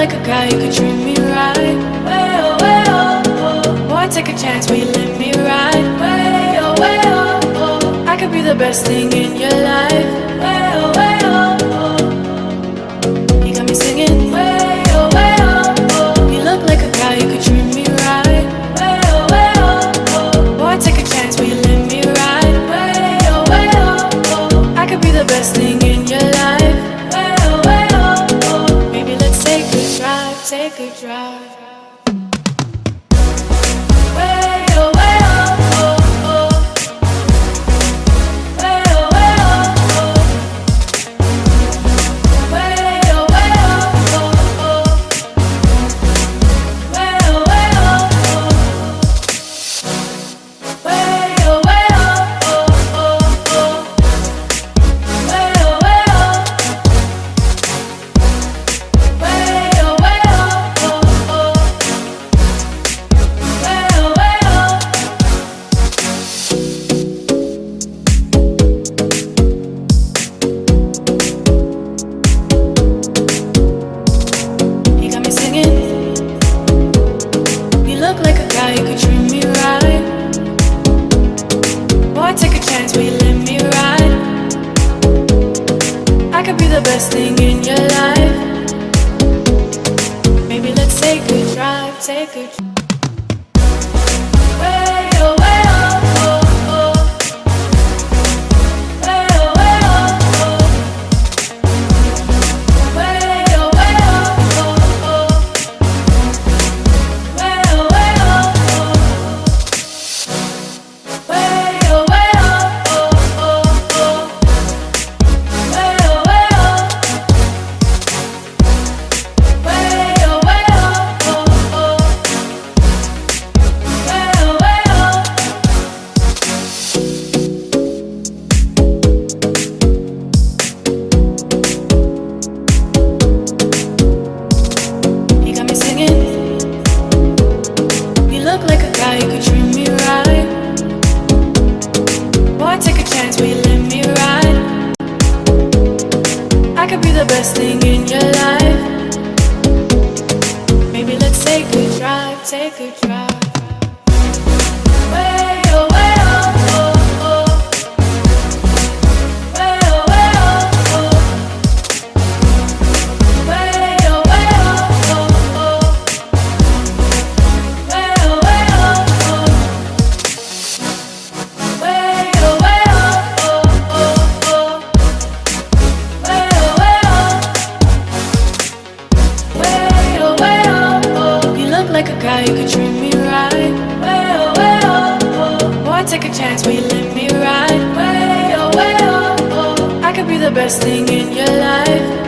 like a guy, you could treat me right. Way oh, way oh, oh. Boy, take a chance, will you let me ride? Way oh, way oh, oh. I could be the best thing in your life. Way oh, way oh, oh. You got me singing. Way oh, way oh, oh. You look like a guy, you could treat me right. Way oh, oh. Boy, take a chance, will you let me ride? Way oh, oh. I could be the best thing in your life. Way oh, oh. Maybe let's take a drive, take a drive. Way oh, oh, oh. Way oh, oh. Way oh, oh. Way oh, oh. Way oh, oh. Way oh, oh. You could treat me right. Boy, take a chance, will you let me ride? I could be the best thing in your life. Maybe let's take a drive, take a drive. Way oh, oh, oh. Way oh, oh. Way oh, oh. Way oh, you could treat me right. Boy, take a chance, will you let me ride? I could be the best thing in your life. Maybe let's take a drive, take a drive. Way oh, oh, oh. Way oh, oh. Way oh, oh. Way oh, like a guy, you could treat me right. Way oh, oh. Boy, take a chance, will you let me ride? Way oh, oh. I could be the best thing in your life.